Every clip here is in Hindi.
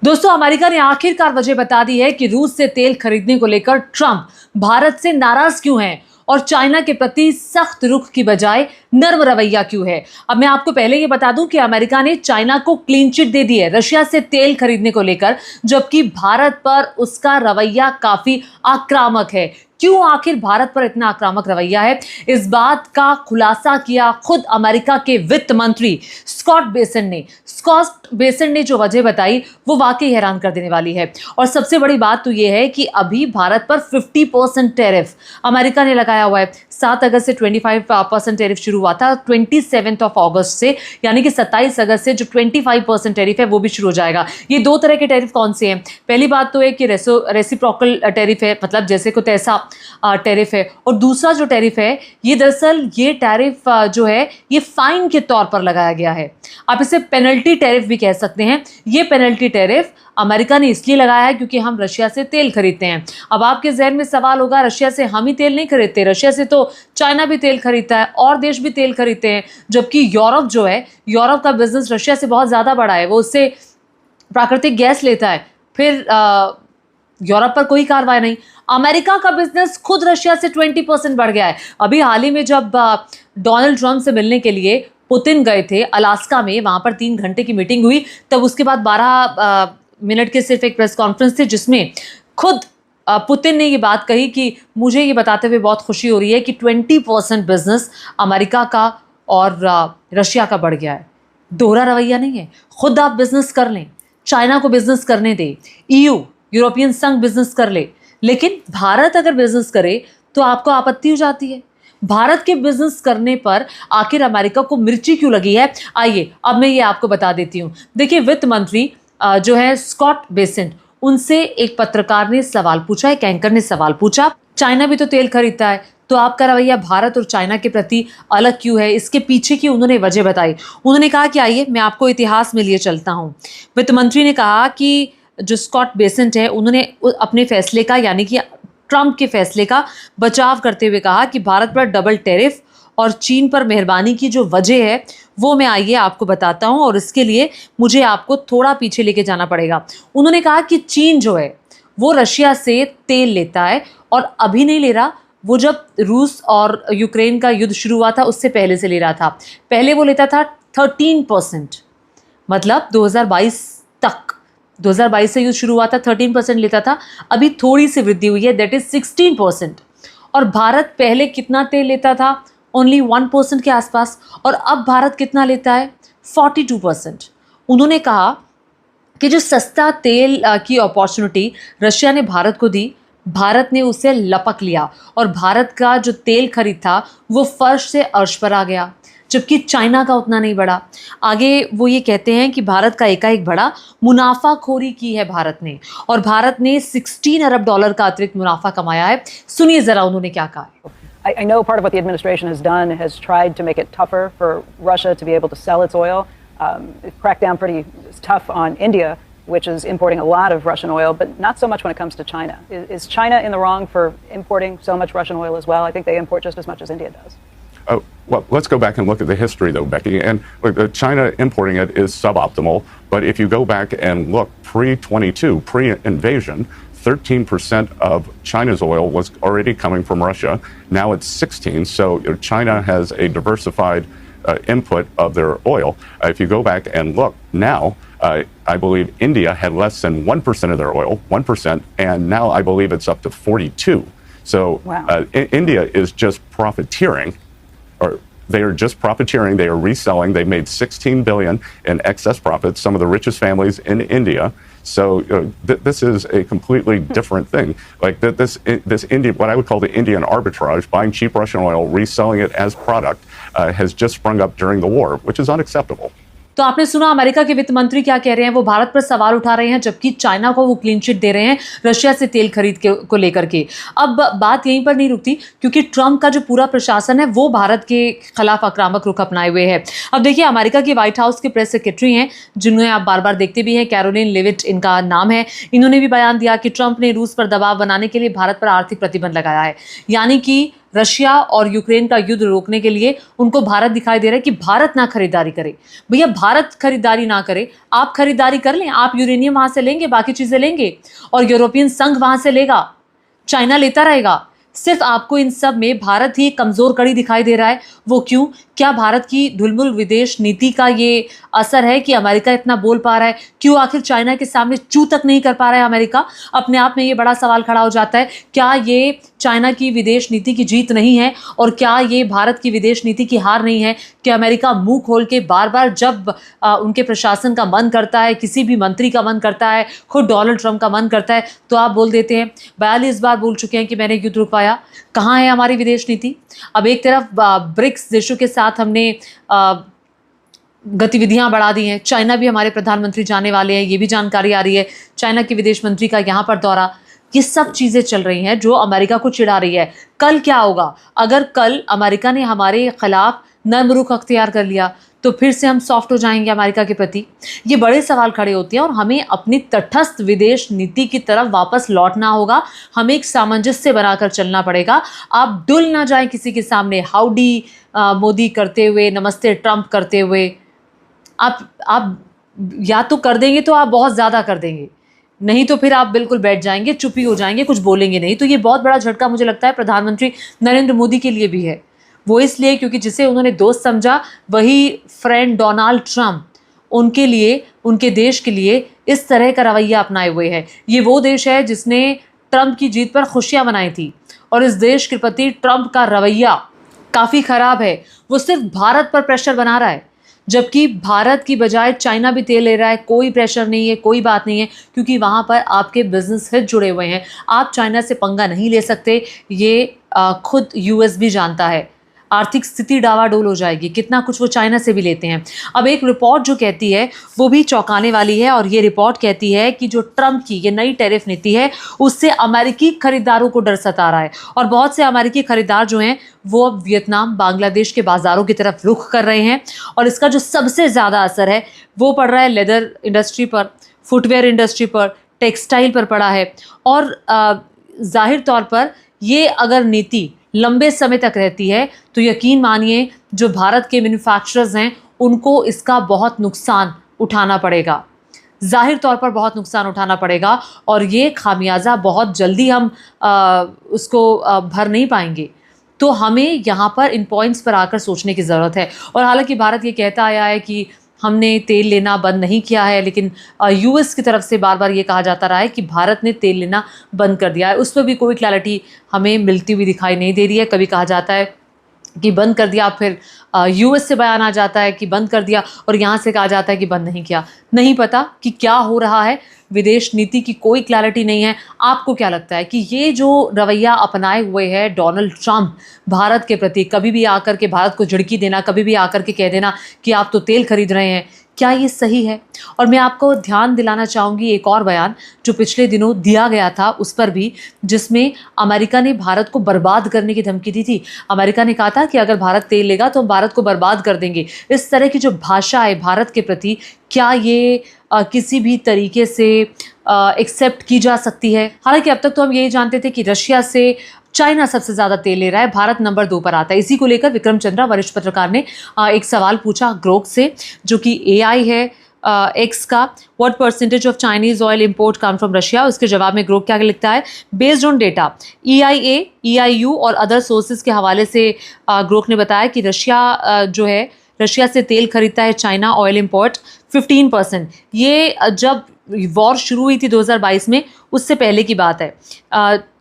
दोस्तों, अमेरिका ने आखिरकार वजह बता दी है कि रूस से तेल खरीदने को लेकर ट्रंप भारत से नाराज क्यों हैं और चाइना के प्रति सख्त रुख की बजाय नर्म रवैया क्यों है। अब मैं आपको पहले ये बता दूं कि अमेरिका ने चाइना को क्लीन चिट दे दी है रशिया से तेल खरीदने को लेकर, जबकि भारत पर उसका रवैया काफी आक्रामक है। क्यों आखिर भारत पर इतना आक्रामक रवैया है, इस बात का खुलासा किया खुद अमेरिका के वित्त मंत्री स्कॉट बेसेंट ने जो वजह बताई वो वाकई हैरान कर देने वाली है। और सबसे बड़ी बात तो ये है कि अभी भारत पर 50% टैरिफ अमेरिका ने लगाया हुआ है। 7 अगस्त से 25% टैरिफ शुरू हुआ था, 27 अगस्त से यानी कि 27 अगस्त से जो 25% टैरिफ है वो भी शुरू हो जाएगा। ये दो तरह के टैरिफ कौन से हैं? पहली बात तो है कि रेसिप्रोकल टैरिफ है, मतलब जैसे को तैसा टैरिफ है। और दूसरा जो टैरिफ है ये दरअसल ये टैरिफ जो है ये फाइन के तौर पर लगाया गया है। आप इसे पेनल्टी टैरिफ भी कह सकते हैं। ये पेनल्टी टैरिफ अमेरिका ने इसलिए लगाया है क्योंकि हम रशिया से तेल खरीदते हैं। अब आपके जहन में सवाल होगा, रशिया से हम ही तेल नहीं खरीदते, रशिया से तो चाइना भी तेल खरीदता है और देश भी तेल खरीदते हैं। जबकि यूरोप जो है, यूरोप का बिजनेस रशिया से बहुत ज़्यादा बड़ा है, वो उससे प्राकृतिक गैस लेता है, फिर यूरोप पर कोई कार्रवाई नहीं। अमेरिका का बिजनेस खुद रशिया से 20% बढ़ गया है। अभी हाल ही में जब डोनाल्ड ट्रंप से मिलने के लिए पुतिन गए थे अलास्का में, वहां पर 3 घंटे की मीटिंग हुई, तब उसके बाद 12 मिनट के सिर्फ एक प्रेस कॉन्फ्रेंस थे जिसमें खुद पुतिन ने ये बात कही कि मुझे ये बताते हुए बहुत खुशी हो रही है कि 20% बिजनेस अमेरिका का और रशिया का बढ़ गया है। दोहरा रवैया नहीं है, खुद आप बिजनेस कर लें, चाइना को बिजनेस करने दें, यूरोपियन संघ बिजनेस कर ले, लेकिन भारत अगर बिजनेस करे तो आपको आपत्ति हो जाती है। भारत के बिजनेस करने पर आखिर अमेरिका को मिर्ची क्यों लगी है? आइए अब मैं ये आपको बता देती हूँ। देखिए, वित्त मंत्री जो है स्कॉट बेसेंट, उनसे एक पत्रकार ने सवाल पूछा, एक एंकर ने सवाल पूछा, चाइना भी तो तेल खरीदता है, तो आपका रवैया भारत और चाइना के प्रति अलग क्यों है? इसके पीछे की उन्होंने वजह बताई। उन्होंने कहा कि आइए मैं आपको इतिहास में लिए चलता हूँ। वित्त मंत्री ने कहा कि जो स्कॉट बेसेंट है उन्होंने अपने फैसले का, यानी कि ट्रंप के फैसले का बचाव करते हुए कहा कि भारत पर डबल टैरिफ और चीन पर मेहरबानी की जो वजह है वो मैं आइए आपको बताता हूं, और इसके लिए मुझे आपको थोड़ा पीछे लेके जाना पड़ेगा। उन्होंने कहा कि चीन जो है वो रशिया से तेल लेता है और अभी नहीं ले रहा, वो जब रूस और यूक्रेन का युद्ध शुरू हुआ था उससे पहले से ले रहा था। पहले वो लेता था 13%, मतलब 2022 तक, 2022 से युद्ध शुरू हुआ था 13% लेता था, अभी थोड़ी सी वृद्धि हुई है, दैट इज 16%। और भारत पहले कितना तेल लेता था? ओनली 1% के आसपास, और अब भारत कितना लेता है? 42%। उन्होंने कहा कि जो सस्ता तेल की अपॉर्चुनिटी रशिया ने भारत को दी, भारत ने उसे लपक लिया और भारत का जो तेल खरीद था वो फर्श से अर्श पर आ गया, जबकि चाइना का उतना नहीं बढ़ा। आगे वो ये कहते हैं कि भारत का एकाएक बढ़ा, मुनाफाखोरी की है भारत ने, और भारत ने $16 अरब का अतिरिक्त मुनाफा कमाया है। सुनिए जरा उन्होंने क्या कहा। I know part of what the administration has done has tried to make it tougher for Russia to be able to sell its oil. It cracked down pretty tough on India, which is importing a lot of Russian oil, but not so much when it comes to China. Is China in the wrong for importing so much Russian oil as well? I think they import just as much as India does. Well, let's go back and look at the history, though, Becky. And look, China importing it is suboptimal. But if you go back and look pre-22, pre-invasion, 13% of China's oil was already coming from Russia. Now it's 16. So China has a diversified input of their oil. If you go back and look now, I believe India had less than 1% of their oil, 1%, and now I believe it's up to 42. So wow. India is just profiteering. Or they are just profiteering. They are reselling. They made $16 billion in excess profits. Some of the richest families in India. So this is a completely different thing. Like this Indian, what I would call the Indian arbitrage, buying cheap Russian oil, reselling it as product, has just sprung up during the war, which is unacceptable. तो आपने सुना अमेरिका के वित्त मंत्री क्या कह रहे हैं। वो भारत पर सवाल उठा रहे हैं, जबकि चाइना को वो क्लीन चिट दे रहे हैं रशिया से तेल खरीद को लेकर के। अब बात यहीं पर नहीं रुकती, क्योंकि ट्रंप का जो पूरा प्रशासन है वो भारत के खिलाफ आक्रामक रुख अपनाए हुए है। अब देखिए, अमेरिका के व्हाइट हाउस के प्रेस सेक्रेटरी हैं, जिन्हें आप बार बार देखते भी हैं, कैरोलिन लेविट इनका नाम है। इन्होंने भी बयान दिया कि ट्रंप ने रूस पर दबाव बनाने के लिए भारत पर आर्थिक प्रतिबंध लगाया है, यानी कि रशिया और यूक्रेन का युद्ध रोकने के लिए उनको भारत दिखाई दे रहा है कि भारत ना खरीदारी करे। भैया भारत खरीदारी ना करे, आप खरीदारी कर लें, आप यूरेनियम वहां से लेंगे, बाकी चीजें लेंगे और यूरोपियन संघ वहां से लेगा, चाइना लेता रहेगा। सिर्फ आपको इन सब में भारत ही कमजोर कड़ी दिखाई दे रहा है। वो क्यों? क्या भारत की ढुलमुल विदेश नीति का ये असर है कि अमेरिका इतना बोल पा रहा है? क्यों आखिर चाइना के सामने चू तक नहीं कर पा रहा है अमेरिका? अपने आप में ये बड़ा सवाल खड़ा हो जाता है। क्या ये चाइना की विदेश नीति की जीत नहीं है और क्या ये भारत की विदेश नीति की हार नहीं है कि अमेरिका मुंह खोल के बार बार जब उनके प्रशासन का मन करता है, किसी भी मंत्री का मन करता है, खुद डोनाल्ड ट्रंप का मन करता है, तो आप बोल देते हैं। 42 बार बोल चुके हैं कि मैंने युद्ध रुकवाया। कहाँ है हमारी विदेश नीति? अब एक तरफ ब्रिक्स देशों के साथ हमने गतिविधियां बढ़ा दी हैं। चाइना भी हमारे प्रधानमंत्री जाने वाले हैं, ये भी जानकारी आ रही है। चाइना के विदेश मंत्री का यहाँ पर दौरा, ये सब चीज़ें चल रही हैं जो अमेरिका को चिढ़ा रही है। कल क्या होगा? अगर कल अमेरिका ने हमारे खिलाफ नर्म रुख अख्तियार कर लिया तो फिर से हम सॉफ्ट हो जाएंगे अमेरिका के प्रति? ये बड़े सवाल खड़े होते हैं और हमें अपनी तटस्थ विदेश नीति की तरफ वापस लौटना होगा। हमें एक सामंजस्य बनाकर चलना पड़ेगा। आप डुल ना जाए किसी के सामने हाउडी मोदी करते हुए, नमस्ते ट्रंप करते हुए। आप या तो कर देंगे तो आप बहुत ज़्यादा कर देंगे, नहीं तो फिर आप बिल्कुल बैठ जाएंगे, चुप ही हो जाएंगे, कुछ बोलेंगे नहीं। तो ये बहुत बड़ा झटका मुझे लगता है प्रधानमंत्री नरेंद्र मोदी के लिए भी है। वो इसलिए क्योंकि जिसे उन्होंने दोस्त समझा वही फ्रेंड डोनाल्ड ट्रंप उनके लिए, उनके देश के लिए इस तरह का रवैया अपनाए हुए है। ये वो देश है जिसने ट्रंप की जीत पर खुशियां मनाई थी और इस देश के प्रति ट्रंप का रवैया काफ़ी ख़राब है। वो सिर्फ भारत पर प्रेशर बना रहा है, जबकि भारत की बजाय चाइना भी तेल ले रहा है। कोई प्रेशर नहीं है, कोई बात नहीं है, क्योंकि वहाँ पर आपके बिजनेस हित जुड़े हुए हैं। आप चाइना से पंगा नहीं ले सकते, ये खुद यूएस भी जानता है। आर्थिक स्थिति डावाडोल हो जाएगी, कितना कुछ वो चाइना से भी लेते हैं। अब एक रिपोर्ट जो कहती है वो भी चौंकाने वाली है और ये रिपोर्ट कहती है कि जो ट्रंप की ये नई टैरिफ नीति है उससे अमेरिकी खरीदारों को डर सता रहा है और बहुत से अमेरिकी खरीदार जो हैं वो अब वियतनाम, बांग्लादेश के बाज़ारों की तरफ रुख कर रहे हैं। और इसका जो सबसे ज़्यादा असर है वो पड़ रहा है लेदर इंडस्ट्री पर, फुटवेयर इंडस्ट्री पर, टेक्सटाइल पर पड़ा है। और जाहिर तौर पर ये अगर नीति लंबे समय तक रहती है तो यकीन मानिए जो भारत के मैन्युफैक्चरर्स हैं उनको इसका बहुत नुकसान उठाना पड़ेगा, जाहिर तौर पर बहुत नुकसान उठाना पड़ेगा और ये खामियाजा बहुत जल्दी हम उसको भर नहीं पाएंगे। तो हमें यहाँ पर इन पॉइंट्स पर आकर सोचने की ज़रूरत है। और हालांकि भारत ये कहता आया है कि हमने तेल लेना बंद नहीं किया है, लेकिन यूएस की तरफ से बार बार ये कहा जाता रहा है कि भारत ने तेल लेना बंद कर दिया है। उस पर भी कोई क्लैरिटी हमें मिलती हुई दिखाई नहीं दे रही है। कभी कहा जाता है कि बंद कर दिया, फिर यूएस से बयान आ जाता है कि बंद कर दिया और यहाँ से कहा जाता है कि बंद नहीं किया। नहीं पता कि क्या हो रहा है, विदेश नीति की कोई क्लैरिटी नहीं है। आपको क्या लगता है कि ये जो रवैया अपनाए हुए है डोनाल्ड ट्रंप भारत के प्रति, कभी भी आकर के भारत को झिड़की देना, कभी भी आकर के कह देना कि आप तो तेल खरीद रहे हैं, क्या ये सही है? और मैं आपको ध्यान दिलाना चाहूँगी एक और बयान जो पिछले दिनों दिया गया था उस पर भी, जिसमें अमेरिका ने भारत को बर्बाद करने की धमकी दी थी। अमेरिका ने कहा था कि अगर भारत तेल लेगा तो हम भारत को बर्बाद कर देंगे। इस तरह की जो भाषा है भारत के प्रति, क्या ये किसी भी तरीके से एक्सेप्ट की जा सकती है? हालांकि अब तक तो हम यही जानते थे कि रशिया से चाइना सबसे ज़्यादा तेल ले रहा है, भारत नंबर 2 पर आता है। इसी को लेकर विक्रम चंद्रा वरिष्ठ पत्रकार ने एक सवाल पूछा ग्रोक से, जो कि एआई है एक्स का, what percentage of Chinese oil import come from Russia. उसके जवाब में ग्रोक क्या लिखता है, based on data EIA, EIU और अदर सोर्सेज के हवाले से ग्रोक ने बताया कि रशिया से तेल खरीदता है चाइना ऑयल इंपोर्ट 15%। ये जब वॉर शुरू हुई थी 2022 में, उससे पहले की बात है,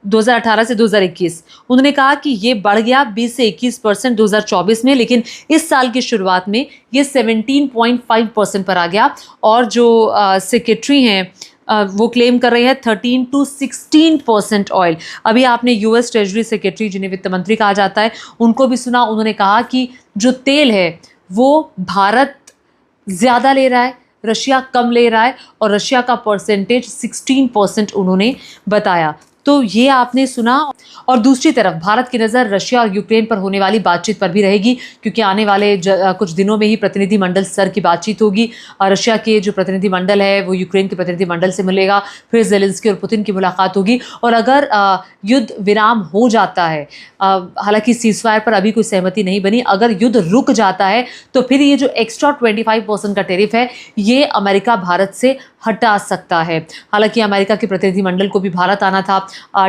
2018 से 2021। उन्होंने कहा कि ये बढ़ गया 20 से 21% 2024 में, लेकिन इस साल की शुरुआत में ये 17.5% पर आ गया। और जो सेक्रेटरी हैं वो क्लेम कर रहे हैं 13 to 16% ऑयल। अभी आपने यूएस ट्रेजरी सेक्रेटरी, जिन्हें वित्त मंत्री कहा जाता है, उनको भी सुना। उन्होंने कहा कि जो तेल है वो भारत ज़्यादा ले रहा है, रशिया कम ले रहा है और रशिया का परसेंटेज 16% उन्होंने बताया। तो ये आपने सुना। और दूसरी तरफ भारत की नज़र रशिया और यूक्रेन पर होने वाली बातचीत पर भी रहेगी, क्योंकि आने वाले कुछ दिनों में ही प्रतिनिधिमंडल स्तर की बातचीत होगी। रशिया के जो प्रतिनिधिमंडल है वो यूक्रेन के प्रतिनिधिमंडल से मिलेगा, फिर जेलेंस्की और पुतिन की मुलाकात होगी। और अगर युद्ध विराम हो जाता है, हालांकि सीजफायर पर अभी कोई सहमति नहीं बनी, अगर युद्ध रुक जाता है तो फिर ये जो एक्स्ट्रा 25% का टैरिफ है ये अमेरिका भारत से हटा सकता है। हालांकि अमेरिका के प्रतिनिधिमंडल को भी भारत आना था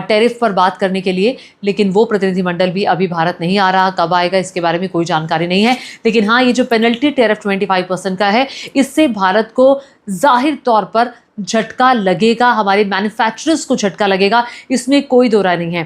टैरिफ पर बात करने के लिए, लेकिन वो प्रतिनिधिमंडल भी अभी भारत नहीं आ रहा। कब आएगा इसके बारे में कोई जानकारी नहीं है। लेकिन हाँ, ये जो पेनल्टी टैरिफ 25% का है, इससे भारत को जाहिर तौर पर झटका लगेगा, हमारे मैन्युफैक्चरर्स को झटका लगेगा, इसमें कोई दो राय नहीं है।